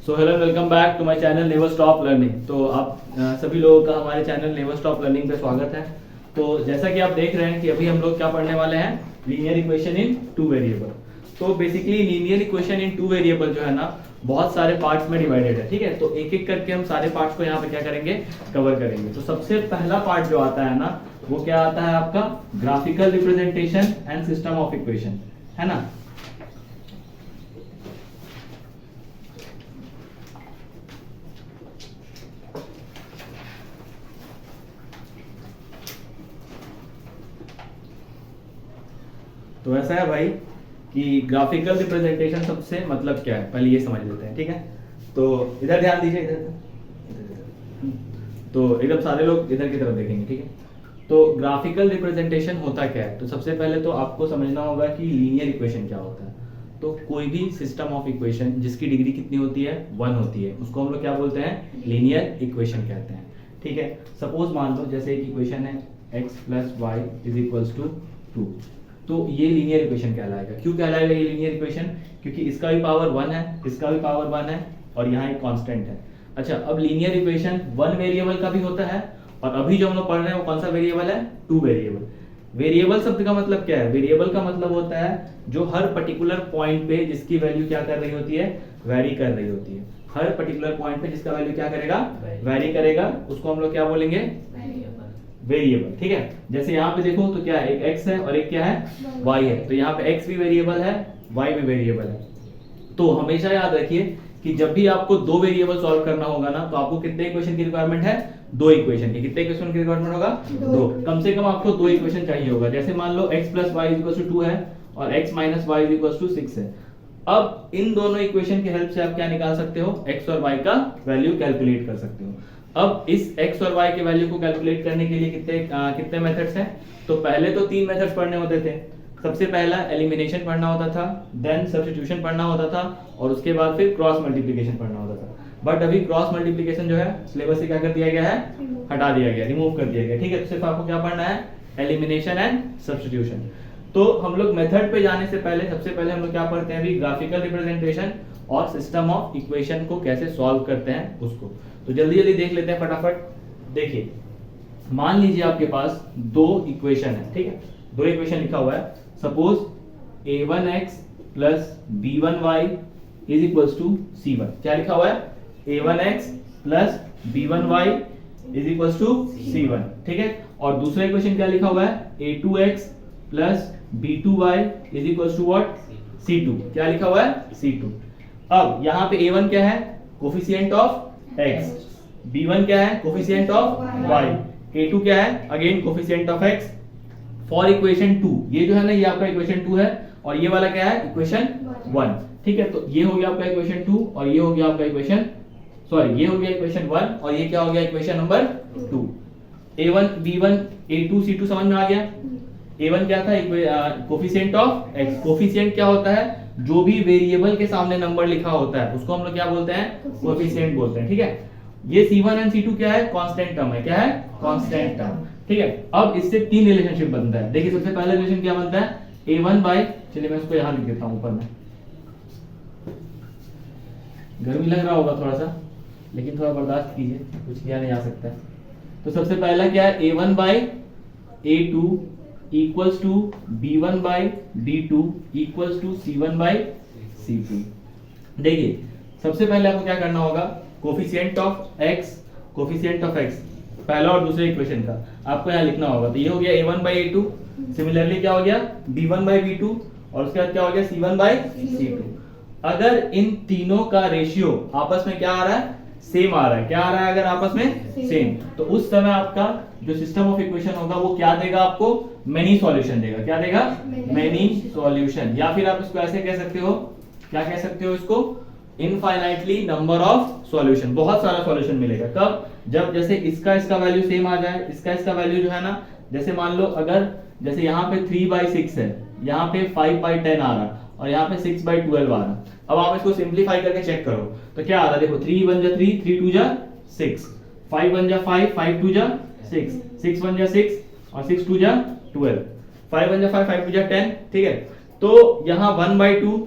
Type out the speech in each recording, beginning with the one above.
So hello welcome back to my channel never stop learning. तो आप सभी लोगों का हमारे चैनल नेवर स्टॉप लर्निंग पे स्वागत है। तो जैसा कि आप देख रहे हैं कि अभी हम लोग क्या पढ़ने वाले हैं, linear equation in two variable. तो basically linear equation in two variable जो है ना, बहुत सारे पार्ट्स में डिवाइडेड है। ठीक है, तो एक एक करके हम सारे पार्ट्स को यहाँ पे क्या करेंगे, कवर करेंगे। तो सबसे पहला पार्ट जो आता है ना, वो क्या आता है आपका, graphical representation and system of equation, है ना। तो ऐसा है भाई कि ग्राफिकल रिप्रेजेंटेशन सबसे मतलब क्या है, पहले ये समझ लेते हैं। ठीक है, तो इधर ध्यान दीजिए, इधर। तो एकदम सारे लोग इधर की तरफ देखेंगे। ठीक है, तो ग्राफिकल रिप्रेजेंटेशन होता क्या है। तो सबसे पहले तो आपको समझना होगा कि लीनियर इक्वेशन क्या होता है। तो कोई भी सिस्टम ऑफ इक्वेशन जिसकी डिग्री कितनी होती है, 1 होती है, उसको हम लोग क्या बोलते हैं, लीनियर इक्वेशन कहते हैं। ठीक है, सपोज मान लो जैसे एक इक्वेशन है x plus y is equals to 2, तो ये लीनियर इक्वेशन कहलाएगा। क्यों कहलाएगा ये लीनियर इक्वेशन, क्योंकि इसका भी पावर 1 है, इसका भी पावर 1 है और यहाँ एक कांस्टेंट है। अच्छा, अब लीनियर इक्वेशन 1 वेरिएबल का भी होता है, और अभी जो हम लोग पढ़ रहे हैं वो कौन सा वेरिएबल है, 2 वेरिएबल। वेरिएबल शब्द का मतलब क्या है, वेरिएबल का मतलब होता है जो हर पर्टिकुलर पॉइंट पे जिसकी वैल्यू क्या कर रही होती है, वेरी कर रही होती है। हर पर्टिकुलर पॉइंट पे जिसका वैल्यू क्या करेगा, वेरी करेगा, उसको हम लोग क्या बोलेंगे, वेरिएबल। ठीक है, जैसे यहाँ पे देखो तो क्या है, एक x है और एक क्या है, y है। तो यहाँ पे x भी वेरिएबल है, y भी वेरिएबल है। तो हमेशा याद रखिए कि जब भी आपको 2 वेरिएबल सॉल्व करना होगा ना, तो आपको कितने इक्वेशन की रिक्वायरमेंट है, 2 इक्वेशन की। कितने इक्वेशन की रिक्वायरमेंट होगा, 2। कम से कम आपको 2 इक्वेशन चाहिए होगा। जैसे मान लो x plus y is equal to 2 है और x minus y is equal to 6 है। अब इन दोनों इक्वेशन की हेल्प से आप क्या निकाल सकते हो, x और y का वैल्यू कैलकुलेट कर सकते हो। अब इस x और y के वैल्यू को कैलकुलेट करने के लिए कितने मेथड्स हैं। तो पहले तो 3 मेथड्स पढ़ने होते थे। सबसे पहला एलिमिनेशन पढ़ना होता था, देन सब्स्टिट्यूशन पढ़ना होता था, और उसके बाद फिर क्रॉस मल्टीप्लिकेशन पढ़ना होता था। बट अभी क्रॉस मल्टीप्लिकेशन जो है सिलेबस से क्या कर दिया गया है, हटा दिया गया, रिमूव कर दिया गया। ठीक है, तो सिर्फ आपको क्या पढ़ना है, एलिमिनेशन एंड सब्स्टिट्यूशन। तो हम लोग मेथड पे जाने से पहले सबसे पहले हम लोग क्या पढ़ते हैं, अभी ग्राफिकल रिप्रेजेंटेशन और सिस्टम ऑफ इक्वेशन को कैसे सॉल्व करते हैं उसको। तो जल्दी जल्दी देख लेते हैं फटाफट। देखिए, मान लीजिए आपके पास 2 इक्वेशन है। ठीक है, 2 इक्वेशन लिखा हुआ है। Suppose a1x plus b1y is equals to c1। क्या लिखा हुआ है, a1x plus b1y is equals to c1। ठीक है, और दूसरा इक्वेशन क्या लिखा हुआ है, a2x plus b2y is equals to what, c2। क्या लिखा हुआ है, c2। अब यहाँ पे a1 क्या है, कोफिशिएंट ऑफ x, b1 क्या है, कोफिशिएंट ऑफ y, a2 क्या है, again coefficient of x। For equation 2, ये जो है ना, ये आपका इक्वेशन 2 है, और ये वाला क्या है, इक्वेशन 1। ठीक है, तो ये हो गया आपका इक्वेशन 2 और ये हो गया आपका इक्वेशन, सॉरी, ये हो गया इक्वेशन 1 और ये क्या हो गया, equation number 2। a1 b1 a2 c2 समझ में आ गया। a1 क्या था, कोफिशिएंट ऑफ x। कोफिशिएंट क्या होता है, जो भी वेरिएबल के सामने नंबर लिखा होता है उसको हम लोग क्या बोलते हैं, कोफिशिएंट बोलते हैं। ठीक है, ये c1 एंड c2 क्या है, कांस्टेंट टर्म है। क्या है, कांस्टेंट टर्म। ठीक है, अब इससे 3 रिलेशनशिप बनता है। देखिए, सबसे पहला रिलेशन क्या बनता है, a1 बाय, चलिए मैं इसको यहां लिख देता हूं ऊपर में, गर्मी लग रहा होगा थोड़ा सा, लेकिन थोड़ा बर्दाश्त कीजिए, कुछ किया नहीं जा सकता है। तो सबसे पहला क्या है, a1 by a2 equals to b1 by b2 equals to c1 by c2। देखिए, सबसे पहले आपको क्या करना होगा, coefficient of x, coefficient of x पहला और दूसरे इक्वेशन का आपको यहाँ लिखना होगा। तो ये हो गया a1 बाय a2, सिमिलरली क्या हो गया, b1 बाय b2, और उसके बाद क्या हो गया, c1 बाय c2। अगर इन तीनों का रेशियो आपस में क्या आ रहा है, सेम आ रहा है। क्या आ रहा है, अगर आपस में सेम, तो उस समय आपका जो सिस्टम ऑफ इक्वेशन होगा वो क्या देगा, आपको मेनी सॉल्यूशन देगा। क्या देगा, मेनी सॉल्यूशन। या फिर आप इसको ऐसे कह सकते हो, क्या कह सकते हो इसको, इनफाइनाइटली नंबर ऑफ सॉल्यूशन। बहुत सारा सॉल्यूशन मिलेगा। कब, जब जैसे इसका वैल्यू सेम आ जाए, इसका वैल्यू जो है ना, जैसे मान लो अगर जैसे यहाँ पे 3/6 है, यहाँ पे 5/10 आ रहा और यहाँ पे 6/12 आ रहा। अब आप इसको सिंप्लीफाई करके चेक करो तो क्या आ रहा है, देखो 3 1 जा 3, 3 2 जा 6, 5 1 जा 5, 5 2 जा 6, 6 1 जा 6 और 6 2 जा 12, 5 1 जा 5, 5 2 जा 10। ठीक है, तो यहाँ 1/2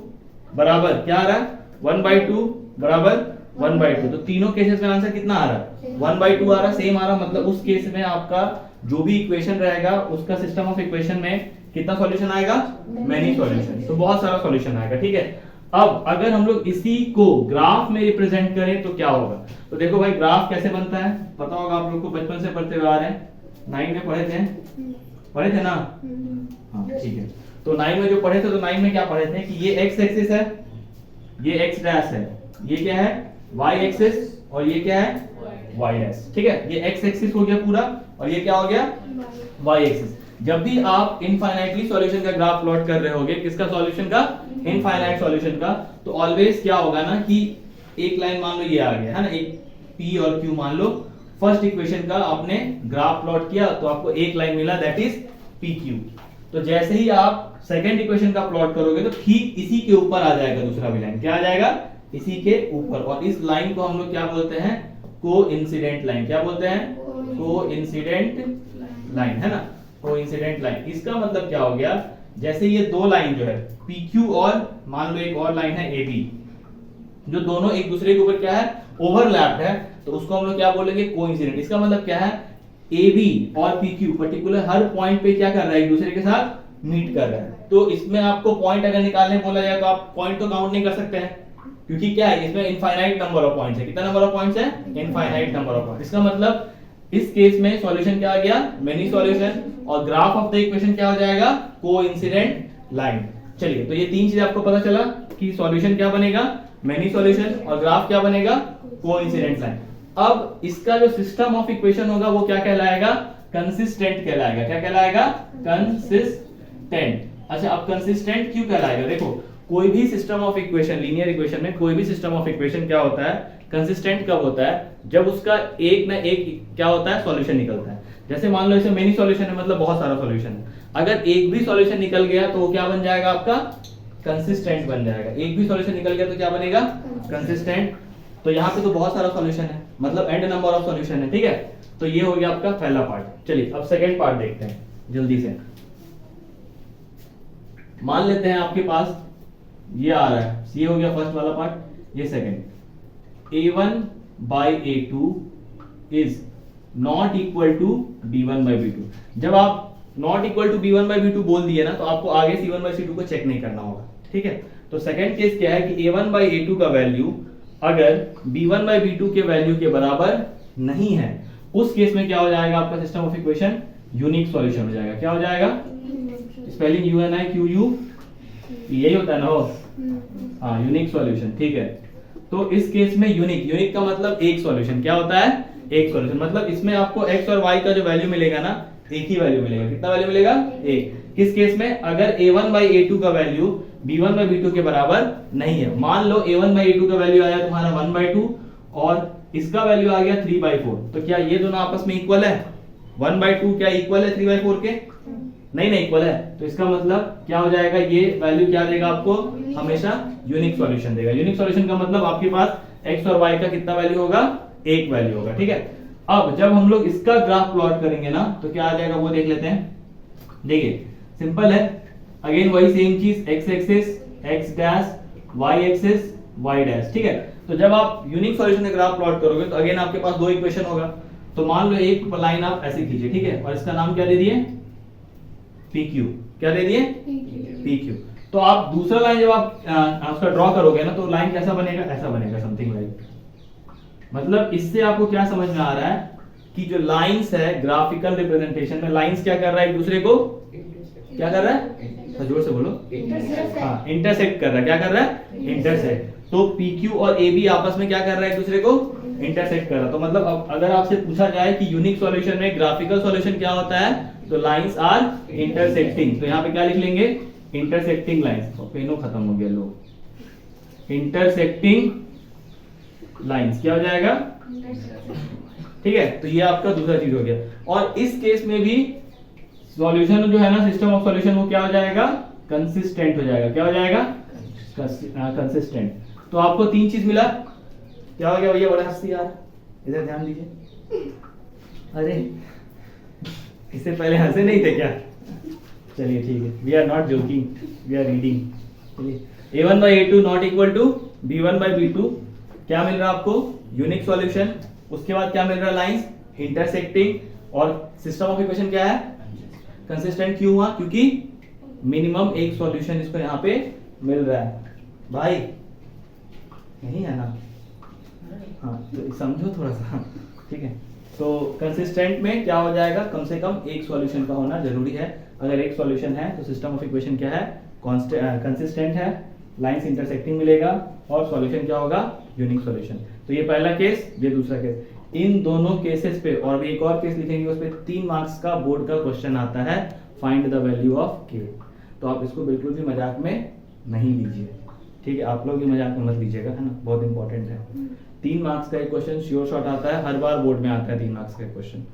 बराबर क्या आ रहा है, 1/2 बराबर 1/2। तो तीनों केसेस में आंसर कितना आ रहा है? 1/2 आ रहा, सेम आ रहा। मतलब उस केस में आपका जो भी इक्वेशन रहेगा उसका सिस्टम ऑफ इक्वेशन में कितना सॉल्यूशन आएगा? Many solution. तो बहुत सारा सॉल्यूशन आएगा, ठीक है। अब अगर हम लोग इसी को ग्राफ में रिप्रेजेंट करें तो क्या होगा? तो देखो भाई, ग्राफ कैसे बनता है पता होगा आप लोग को, बचपन से पढ़ते हुए आ रहे हैं, 9 में पढ़े थे ना? हाँ ठीक है। तो 9 में जो पढ़े थे, तो 9 में क्या पढ़े थे कि ये x एक्सिस है, ये x डैश है, ये क्या है? y एक्सिस, और ये क्या है? y डैश, ठीक है। ये x एक्सिस हो गया पूरा, और ये क्या हो गया? y axis. जब भी आप इनफाइनाइटली सॉल्यूशन का ग्राफ प्लॉट कर रहे होगे, किसका सॉल्यूशन का? इनफाइनाइट सॉल्यूशन का, तो ऑलवेज क्या होगा ना कि एक लाइन मान लो ये आ गया है ना, एक p और q मान लो, फर्स्ट इक्वेशन का आपने ग्राफ प्लॉट किया तो आपको एक लाइन मिला, दैट इज pq। तो जैसे ही आप सेकंड इक्वेशन का प्लॉट करोगे तो ठीक इसी के ऊपर आ जाएगा दूसरा भी लाइन, क्या आ जाएगा? इसी के ऊपर। और इस लाइन को हम लोग क्या बोलते हैं? Coincident line. क्या बोलते हैं? कोइंसिडेंट लाइन, है ना, कोइंसिडेंट लाइन। इसका मतलब क्या हो गया? जैसे ये दो लाइन जो है PQ और मान लो एक और लाइन है AB, जो दोनों एक दूसरे के ऊपर क्या है? ओवरलैप्ड है, तो उसको हम लोग क्या बोलेंगे? कोइंसिडेंट। इसका मतलब क्या है? AB और PQ पर्टिकुलर हर पॉइंट पे क्या कर रहा है? एक दूसरे के साथ मीट कर रहा है। तो इसमें आपको पॉइंट अगर निकालने बोला जाए तो आप पॉइंट तो काउंट नहीं कर सकते हैं, क्योंकि क्या है? इसमें इनफाइनाइट नंबर ऑफ पॉइंट्स है। कितना नंबर ऑफ पॉइंट्स है? Infinite number of points. इसका मतलब इस केस में सॉल्यूशन क्या आ गया? Many solution. और ग्राफ ऑफ द इक्वेशन क्या हो जाएगा? Coincident line. चलिए, तो ये तीन चीज आपको पता चला कि सॉल्यूशन क्या बनेगा? मेनी सॉल्यूशन, और ग्राफ क्या बनेगा? Coincident line. अब इसका जो सिस्टम ऑफ इक्वेशन होगा वो क्या कहलाएगा? कंसिस्टेंट कहलाएगा। क्या कहलाएगा? कंसिस्टेंट। अच्छा, अब कंसिस्टेंट क्यों कहलाएगा? देखो, कोई भी system of equation, linear equation में कोई भी सिस्टम ऑफ इक्वेशन क्या होता है? कंसिस्टेंट कब होता है? जब उसका एक ना एक क्या होता है? सॉल्यूशन निकलता है। जैसे मान लो इसमें मेनी सॉल्यूशन है, मतलब बहुत सारा सॉल्यूशन है। अगर एक भी सॉल्यूशन निकल गया तो वो क्या बन जाएगा? आपका कंसिस्टेंट बन जाएगा। एक भी सॉल्यूशन निकल गया तो क्या बनेगा? कंसिस्टेंट। तो यहाँ पे तो बहुत सारा सॉल्यूशन है, मतलब एंड नंबर ऑफ सॉल्यूशन है, ठीक है। तो ये हो गया आपका पहला पार्ट। चलिए अब सेकंड पार्ट देखते हैं जल्दी से। मान लेते हैं आपके पास ये आ रहा है, ये हो गया फर्स्ट वाला पार्ट, ये second. A1 by A2 is not equal to B1 by B2। जब आप not equal to B1 by B2 बोल दिए ना, तो आपको आगे C1 by C2 को चेक नहीं करना होगा, ठीक है। तो सेकंड केस क्या है कि A1 by A2 का वैल्यू अगर B1 by B2 के वैल्यू के बराबर नहीं है, उस केस में क्या हो जाएगा? आपका system of equation unique solution हो जाएगा। क्या हो जाएगा? स्पेलिंग UNIQU, यही होता है ना? हाँ, यूनिक सॉल्यूशन, ठीक है। तो इस केस में यूनिक का मतलब एक सॉल्यूशन। क्या होता है? एक सॉल्यूशन। मतलब इसमें आपको x और y का जो वैल्यू मिलेगा ना, एक ही वैल्यू मिलेगा। कितना वैल्यू मिलेगा? एक। किस केस में? अगर A1 by A2 का वैल्यू B1 by B2 के बराबर नहीं है। मान लो A1 by A2 का वैल्यू आया तुम्हारा 1/2 और इसका वैल्यू आ गया 3/4, तो क्या ये दोनों आपस में इक्वल है? 1/2 क्या इक्वल है 3/4 के? नहीं इक्वल है। तो इसका मतलब क्या हो जाएगा? ये वैल्यू क्या देगा आपको? हमेशा यूनिक सॉल्यूशन देगा। यूनिक सॉल्यूशन का मतलब आपके पास x और y का कितना वैल्यू होगा? एक वैल्यू होगा, ठीक है। अब जब हम लोग इसका ग्राफ प्लॉट करेंगे ना, तो क्या आ जाएगा वो देख लेते हैं। देखिए सिंपल है, अगेन वही सेम चीज, x axis x dash, y axis y dash, ठीक है। तो जब आप यूनिक सॉल्यूशन का ग्राफ प्लॉट करोगे तो अगेन आपके पास दो इक्वेशन होगा। तो मान लो एक लाइन आप ऐसे खींचिए, ठीक है, और इसका नाम क्या दे दिए? PQ। क्या दे दिए? PQ। तो आप दूसरा लाइन जब आप उसका ड्रॉ करोगे ना, तो लाइन कैसा बनेगा? ऐसा बनेगा, समथिंग लाइक। मतलब इससे आपको क्या समझ में आ रहा है कि जो लाइंस है ग्राफिकल रिप्रेजेंटेशन में, लाइंस क्या कर रहा है? एक दूसरे को क्या कर रहा है? तो जोर से बोलो। हाँ, इंटरसेक्ट कर रहा है। क्या कर रहा है? इंटरसेक्ट। तो PQ और AB आपस में क्या कर रहा है? एक दूसरे को इंटरसेक्ट कर रहा है। तो मतलब अब अगर आपसे पूछा जाए कि यूनिक सॉल्यूशन में ग्राफिकल सॉल्यूशन क्या होता है, तो लाइंस आर इंटरसेक्टिंग। तो यहाँ पे क्या लिख लेंगे? Intersecting lines. तो पेनो खत्म हो गया, लो। इंटरसेक्टिंग लाइंस क्या हो जाएगा? ठीक है। तो ये आपका दूसरा चीज हो गया। और इस केस में भी सॉल्यूशन जो है ना, सिस्टम ऑफ सॉल्यूशन, वो क्या हो जाएगा? कंसिस्टेंट हो जाएगा। क्या हो जाएगा? कंसिस्टेंट। तो आपको तीन चीज मिला। क्या हो गया भैया? बड़ा हंसी यार, इधर ध्यान दीजिए। अरे इससे पहले हंसे नहीं थे क्या? चलिए ठीक है, we are not joking, we are reading. चलिए A1 by A2 not equal to B1 by B2 क्या मिल रहा है आपको? Unique solution. उसके बाद क्या मिल रहा है? Lines intersecting. और सिस्टम ऑफ इक्वेशन क्या है? कंसिस्टेंट। क्यों हुआ? क्योंकि मिनिमम एक सॉल्यूशन इसको यहाँ पे मिल रहा है। भाई नहीं है ना? हाँ तो समझो थोड़ा सा, ठीक है। तो कंसिस्टेंट में क्या हो जाएगा? कम से कम एक सॉल्यूशन का होना जरूरी है। अगर एक सॉल्यूशन है तो सिस्टम ऑफ इक्वेशन क्या है? कंसिस्टेंट है, लाइंस इंटरसेक्टिंग मिलेगा, और सॉल्यूशन क्या होगा? Unique solution. तो ये पहला केस, ये दूसरा केस। इन दोनों केसेस पे और भी एक और केस लिखेंगे, उस पे 3 मार्क्स का बोर्ड का क्वेश्चन आता है, फाइंड द वैल्यू ऑफ के। तो आप इसको बिल्कुल भी मजाक में नहीं लीजिए, ठीक है। आप लोग भी मजाक में मत लीजिएगा, है ना, बहुत इंपॉर्टेंट है। 3 मार्क्स का एक क्वेश्चन श्योर शॉट आता है, हर बार बोर्ड में आता है 3 मार्क्स का क्वेश्चन।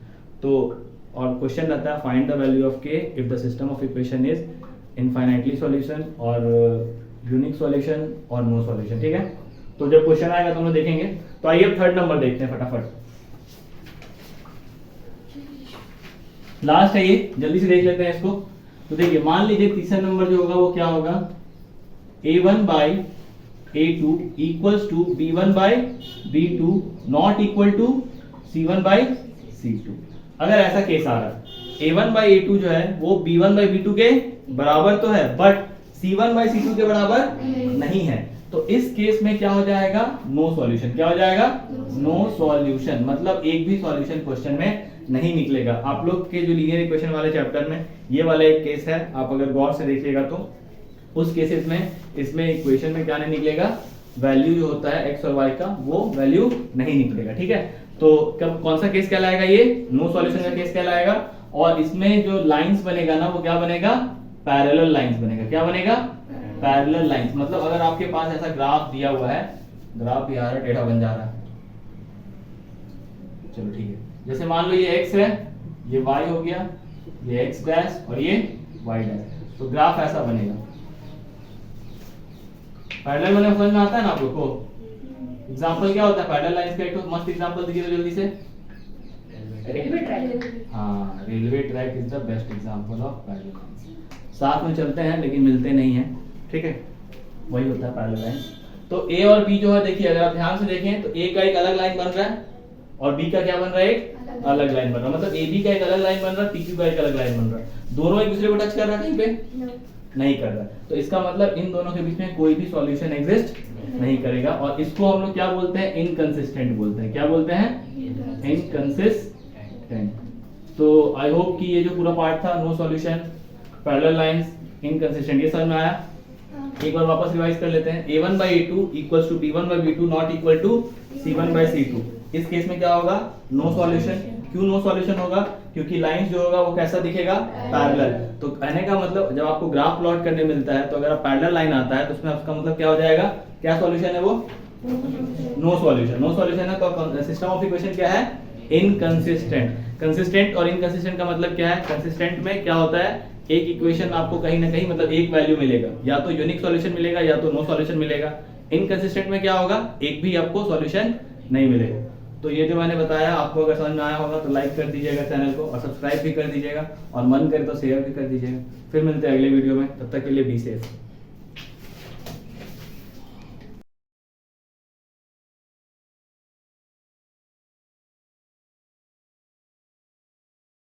तो और क्वेश्चन रहता है फाइंड द वैल्यू ऑफ के if the system of equation is infinitely solution और यूनिक सॉल्यूशन और नो सॉल्यूशन, ठीक है। तो जब क्वेश्चन आएगा तो हम लोग देखेंगे। तो आइए अब थर्ड नंबर देखते हैं फटाफट। लास्ट है ये, जल्दी से देख लेते हैं इसको। तो देखिए मान लीजिए तीसरा नंबर जो होगा वो क्या होगा? a1 by a2 equals to b1 by b2 not equal to c1 by c2। अगर ऐसा केस आ रहा है a1 by a2 जो है वो b1 by b2 के बराबर तो है, बट c1 by c2 के बराबर नहीं है, तो इस केस में क्या हो जाएगा? No solution. क्या हो जाएगा? No solution. मतलब एक भी सॉल्यूशन क्वेश्चन में नहीं निकलेगा। आप लोग के जो लीनियर इक्वेशन वाले चैप्टर में ये वाला एक केस है, आप अगर गौर से देखिएगा तो उस केसेस में इसमें इक्वेशन में क्या नहीं निकलेगा? वैल्यू जो होता है एक्स और वाई का वो वैल्यू नहीं निकलेगा, ठीक है। तो कब कौन सा केस कहलाएगा? ये नो सॉल्यूशन का केस कहलाएगा। और इसमें जो लाइंस बनेगा ना वो क्या बनेगा? पैरेलल लाइंस बनेगा। क्या बनेगा? Parallel lines. मतलब अगर आपके पास ऐसा ग्राफ दिया हुआ है, ग्राफ भी आ रहा है, टेढ़ा बन जा रहा है, चलो ठीक है। जैसे मान लो ये x है, ये y हो गया, ये x डैश और ये y डैश, तो ग्राफ ऐसा बनेगा। पैरेलल बने समझ में आता है ना आप लोग को? एग्जांपल क्या होता है पैरेलल लाइंस का? एक तो मस्त एग्जांपल दीजिए तो जल्दी से। Railway track. हाँ, railway track is the best example of parallel lines. साथ में चलते हैं लेकिन मिलते नहीं हैं, ठीक है, वही होता है पैरेलल लाइंस। तो a और b जो है, देखिए अगर आप ध्यान से देखें तो a का एक अलग लाइन बन रहा है और b का क्या बन रहा है? एक अलग लाइन बन रहा है। मतलब ab का एक अलग लाइन बन रहा है, pq का एक अलग लाइन बन रहा है। दोनों एक दूसरे को टच कर रहा है कहीं पे? नहीं कर रहा है। तो इसका मतलब इन दोनों के बीच में कोई भी सॉल्यूशन एग्जिस्ट नहीं करेगा, और इसको हम लोग क्या बोलते हैं? इनकंसिस्टेंट बोलते हैं। क्या बोलते हैं? इनकंसिस्टेंट। तो आई होप कि ये जो पूरा पार्ट था, no solution, parallel lines, inconsistent, ये समझ में आया? एक बार वापस रिवाइज कर लेते हैं। a1 by a2 equals to b1 by b2 not equal to c1 by c2। इस केस में क्या होगा? No solution. क्यों नो सॉल्यूशन होगा? क्योंकि लाइंस जो होगा वो कैसा दिखेगा? पैरेलल। तो कहने का मतलब जब आपको ग्राफ प्लॉट करने मिलता है तो अगर पैरेलल लाइन आता है तो उसमें उसका मतलब क्या हो जाएगा? क्या सॉल्यूशन है वो? No solution. नो सॉल्यूशन है तो सिस्टम ऑफ इक्वेशन क्या है? इनकंसिस्टेंट। कंसिस्टेंट और इनकंसिस्टेंट का मतलब क्या है? कंसिस्टेंट में क्या होता है? एक इक्वेशन आपको कहीं ना कहीं मतलब एक वैल्यू मिलेगा, या तो यूनिक सॉल्यूशन मिलेगा या तो नो सॉल्यूशन मिलेगा। इनकंसिस्टेंट में क्या होगा? एक भी आपको सॉल्यूशन नहीं मिलेगा। तो ये जो मैंने बताया आपको अगर समझ में आया होगा तो लाइक कर दीजिएगा चैनल को, और सब्सक्राइब भी कर दीजिएगा, और मन करे तो शेयर भी कर दीजिएगा। फिर मिलते हैं अगले वीडियो में, तब तक के लिए बी सेफ।